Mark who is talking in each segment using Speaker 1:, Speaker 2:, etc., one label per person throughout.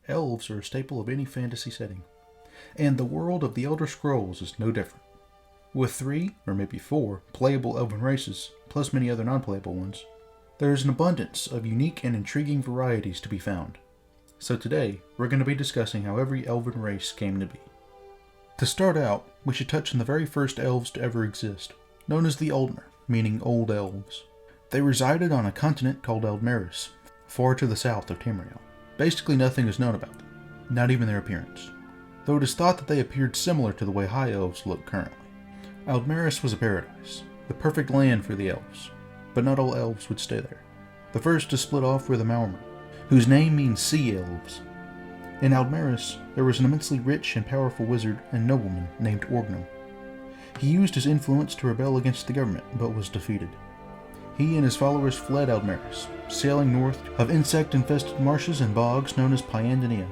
Speaker 1: elves are a staple of any fantasy setting, and the world of the Elder Scrolls is no different. With 3, or maybe 4, playable elven races, plus many other non-playable ones, there is an abundance of unique and intriguing varieties to be found. So today, we're going to be discussing how every elven race came to be. To start out, we should touch on the very first elves to ever exist, known as the Aldmer, meaning Old Elves. They resided on a continent called Aldmer, far to the south of Tamriel. Basically nothing is known about them, not even their appearance, though it is thought that they appeared similar to the way High Elves look currently. Aldmer was a paradise, the perfect land for the elves, but not all elves would stay there. The first to split off were the Maormer, whose name means Sea Elves. In Aldmer, there was an immensely rich and powerful wizard and nobleman named Orgnum. He used his influence to rebel against the government, but was defeated. He and his followers fled Aldmer, sailing north of insect-infested marshes and bogs known as Pyandania.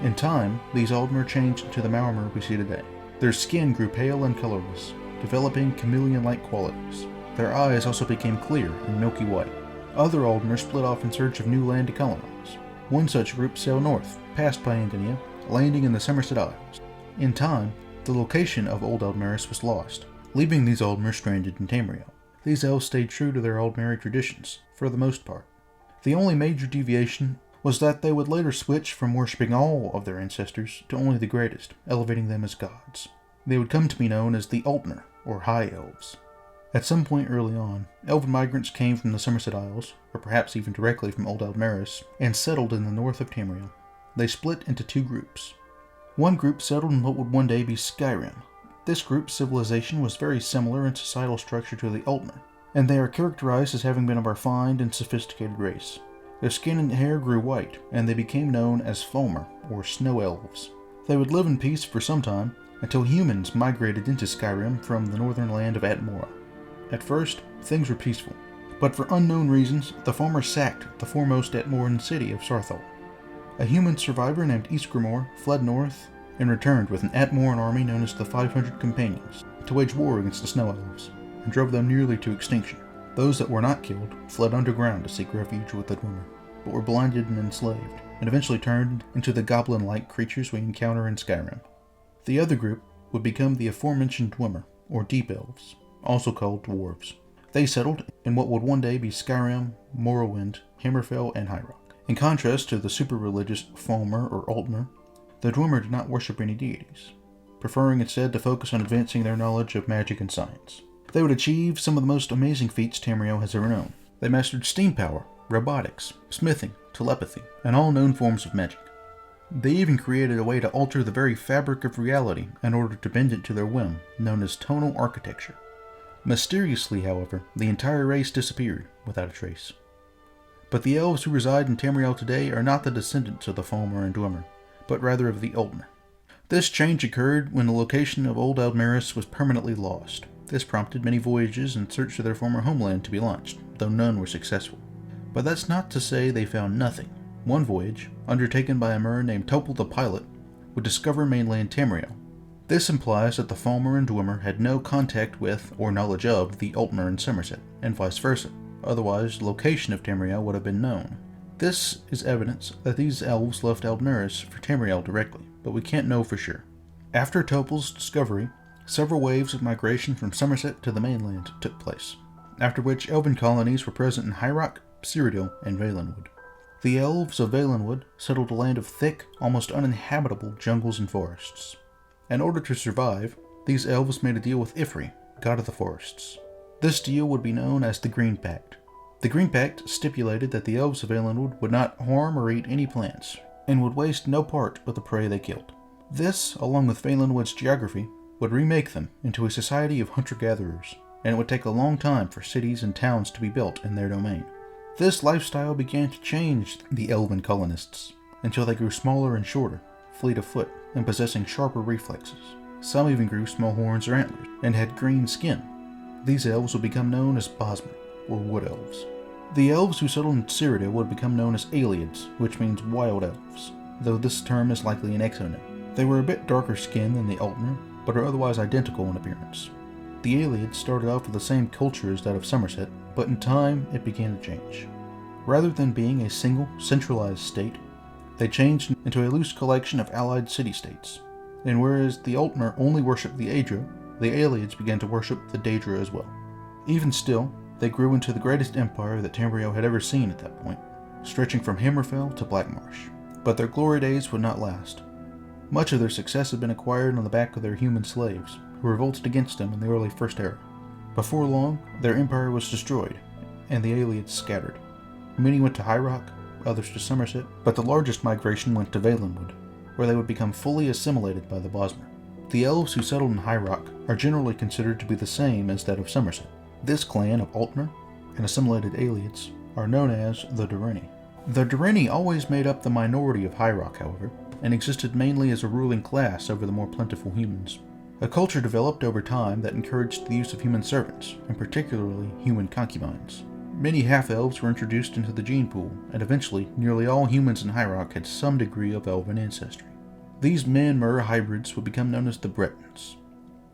Speaker 1: In time, these Aldmer changed into the Maormer we see today. Their skin grew pale and colorless, developing chameleon-like qualities. Their eyes also became clear and milky white. Other Aldmer split off in search of new land to colonize. One such group sailed north, past Pyandania, landing in the Summerset Isles. In time, the location of Old Aldmer was lost, leaving these Aldmer stranded in Tamriel. These elves stayed true to their Aldmeri traditions, for the most part. The only major deviation was that they would later switch from worshipping all of their ancestors to only the greatest, elevating them as gods. They would come to be known as the Aldmer, or High Elves. At some point early on, elven migrants came from the Summerset Isles, or perhaps even directly from Old Aldmer, and settled in the north of Tamriel. They split into 2 groups. One group settled in what would one day be Skyrim. This group's civilization was very similar in societal structure to the Aldmer, and they are characterized as having been a refined and sophisticated race. Their skin and hair grew white, and they became known as Fulmer, or Snow Elves. They would live in peace for some time, until humans migrated into Skyrim from the northern land of Atmora. At first, things were peaceful, but for unknown reasons, the Fulmer sacked the foremost Atmoran city of Sarthal. A human survivor named Ysgramor fled north and returned with an Atmoran army known as the 500 Companions to wage war against the Snow Elves, and drove them nearly to extinction. Those that were not killed fled underground to seek refuge with the Dwemer, but were blinded and enslaved, and eventually turned into the goblin-like creatures we encounter in Skyrim. The other group would become the aforementioned Dwemer, or Deep Elves, also called Dwarves. They settled in what would one day be Skyrim, Morrowind, Hammerfell, and High Rock. In contrast to the super-religious Fulmer or Aldmer, the Dwemer did not worship any deities, preferring instead to focus on advancing their knowledge of magic and science. They would achieve some of the most amazing feats Tamriel has ever known. They mastered steam power, robotics, smithing, telepathy, and all known forms of magic. They even created a way to alter the very fabric of reality in order to bend it to their whim, known as tonal architecture. Mysteriously, however, the entire race disappeared without a trace. But the elves who reside in Tamriel today are not the descendants of the Fulmer and Dwemer, but rather of the Aldmer. This change occurred when the location of Old Aldmer was permanently lost. This prompted many voyages in search of their former homeland to be launched, though none were successful. But that's not to say they found nothing. One voyage, undertaken by a Mer named Topal the Pilot, would discover mainland Tamriel. This implies that the Fulmer and Dwemer had no contact with or knowledge of the Aldmer and Summerset, and vice versa. Otherwise, the location of Tamriel would have been known. This is evidence that these elves left Aldmer for Tamriel directly, but we can't know for sure. After Topal's discovery, several waves of migration from Summerset to the mainland took place, after which elven colonies were present in High Rock, Cyrodiil, and Valenwood. The elves of Valenwood settled a land of thick, almost uninhabitable jungles and forests. In order to survive, these elves made a deal with Ifri, god of the forests. This deal would be known as the Green Pact. The Green Pact stipulated that the elves of Valenwood would not harm or eat any plants, and would waste no part of the prey they killed. This, along with Valenwood's geography, would remake them into a society of hunter-gatherers, and it would take a long time for cities and towns to be built in their domain. This lifestyle began to change the elven colonists, until they grew smaller and shorter, fleet of foot, and possessing sharper reflexes. Some even grew small horns or antlers, and had green skin. These elves would become known as Bosmer, or Wood Elves. The elves who settled in Cyrodiil would become known as Ayleids, which means Wild Elves, though this term is likely an exonym. They were a bit darker skinned than the Aldmer, but are otherwise identical in appearance. The Ayleids started off with the same culture as that of Summerset, but in time it began to change. Rather than being a single, centralized state, They changed into a loose collection of allied city-states, and whereas the Aldmer only worshipped the Aedra, the Ayleids began to worship the Daedra as well. Even still, they grew into the greatest empire that Tamriel had ever seen at that point, stretching from Hammerfell to Blackmarsh. But their glory days would not last. Much of their success had been acquired on the back of their human slaves, who revolted against them in the early First Era. Before long, their empire was destroyed, and the Ayleids scattered. Many went to High Rock, others to Summerset, but the largest migration went to Valenwood, where they would become fully assimilated by the Bosmer. The elves who settled in High Rock are generally considered to be the same as that of Summerset. This clan of Aldmer and assimilated Ayleids are known as the Direnni. The Direnni always made up the minority of High Rock, however, and existed mainly as a ruling class over the more plentiful humans. A culture developed over time that encouraged the use of human servants, and particularly human concubines. Many half-elves were introduced into the gene pool, and eventually nearly all humans in High Rock had some degree of elven ancestry. These men-mer hybrids would become known as the Bretons.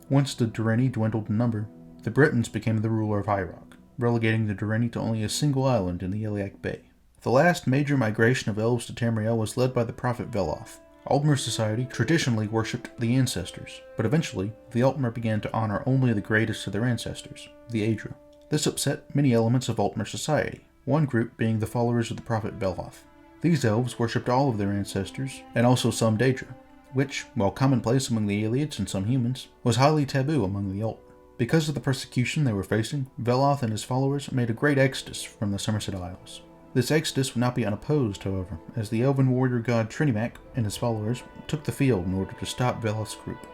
Speaker 1: Once the Direnni dwindled in number, the Bretons became the ruler of High Rock, relegating the Direnni to only a single island in the Iliac Bay. The last major migration of elves to Tamriel was led by the prophet Veloth. Aldmer society traditionally worshipped the ancestors, but eventually the Aldmer began to honor only the greatest of their ancestors, the Aedra. This upset many elements of Aldmer society, one group being the followers of the prophet Veloth. These elves worshipped all of their ancestors, and also some Daedra, which, while commonplace among the Ayleids and some humans, was highly taboo among the Aldmer. Because of the persecution they were facing, Veloth and his followers made a great exodus from the Summerset Isles. This exodus would not be unopposed, however, as the elven warrior god Trinimac and his followers took the field in order to stop Veloth's group.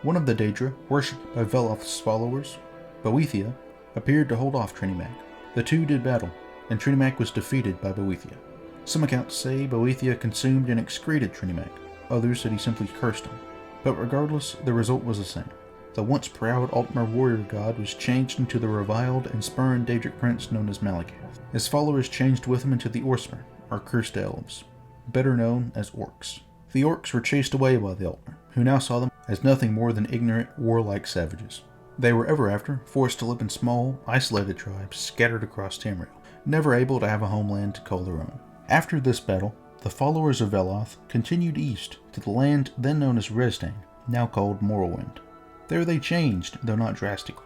Speaker 1: One of the Daedra, worshipped by Veloth's followers, Boethia, appeared to hold off Trinimac. The two did battle, and Trinimac was defeated by Boethia. Some accounts say Boethia consumed and excreted Trinimac, others said he simply cursed him. But regardless, the result was the same. The once proud Aldmer warrior god was changed into the reviled and spurned Daedric prince known as Malakath. His followers changed with him into the Orcmer, or cursed elves, better known as orcs. The orcs were chased away by the Aldmer, who now saw them as nothing more than ignorant, warlike savages. They were ever after forced to live in small, isolated tribes scattered across Tamriel, never able to have a homeland to call their own. After this battle, the followers of Veloth continued east to the land then known as Resdain, now called Morrowind. There they changed, though not drastically.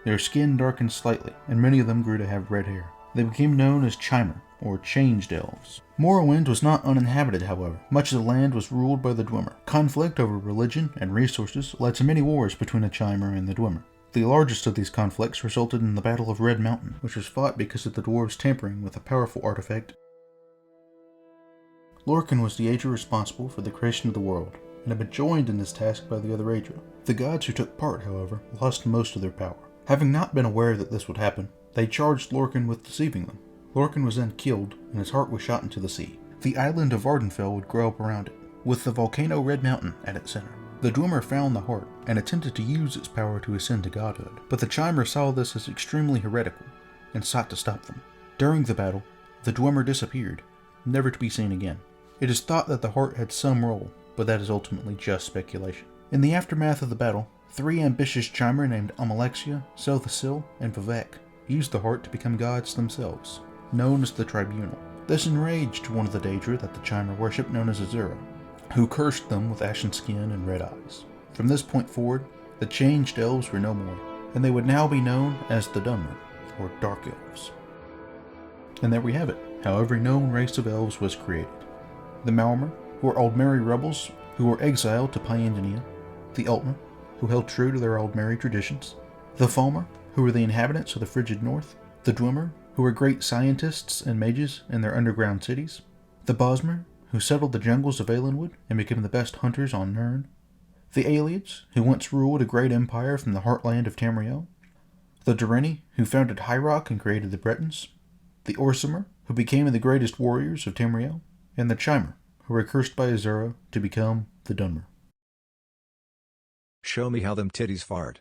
Speaker 1: Their skin darkened slightly, and many of them grew to have red hair. They became known as Chimer, or Changed Elves. Morrowind was not uninhabited, however. Much of the land was ruled by the Dwemer. Conflict over religion and resources led to many wars between the Chimer and the Dwemer. The largest of these conflicts resulted in the Battle of Red Mountain, which was fought because of the dwarves tampering with a powerful artifact. Lorkhan was the Aedra responsible for the creation of the world, and had been joined in this task by the other Aedra. The gods who took part, however, lost most of their power. Having not been aware that this would happen, they charged Lorkhan with deceiving them. Lorkhan was then killed, and his heart was shot into the sea. The island of Ardenfell would grow up around it, with the volcano Red Mountain at its center. The Dwemer found the heart, and attempted to use its power to ascend to godhood, but the Chimer saw this as extremely heretical, and sought to stop them. During the battle, the Dwemer disappeared, never to be seen again. It is thought that the heart had some role, but that is ultimately just speculation. In the aftermath of the battle, 3 ambitious Chimer named Amalexia, Selthasil, and Vivek used the heart to become gods themselves, known as the Tribunal. This enraged one of the Daedra that the Chimer worshipped known as Azura, who cursed them with ashen skin and red eyes. From this point forward, the Changed Elves were no more, and they would now be known as the Dunmer, or Dark Elves. And there we have it, how every known race of elves was created. The Malmer, who were Aldmeri rebels who were exiled to Pyendinia, the Altmer, who held true to their Aldmeri traditions, the Falmer, who were the inhabitants of the frigid north, the Dwemer, who were great scientists and mages in their underground cities, the Bosmer, who settled the jungles of Valenwood and became the best hunters on Nirn, the Ayleids, who once ruled a great empire from the heartland of Tamriel, the Direnni, who founded High Rock and created the Bretons, the Orcmer, who became the greatest warriors of Tamriel, and the Chimer, who were cursed by Azura to become the Dunmer.
Speaker 2: Show me how them titties fart.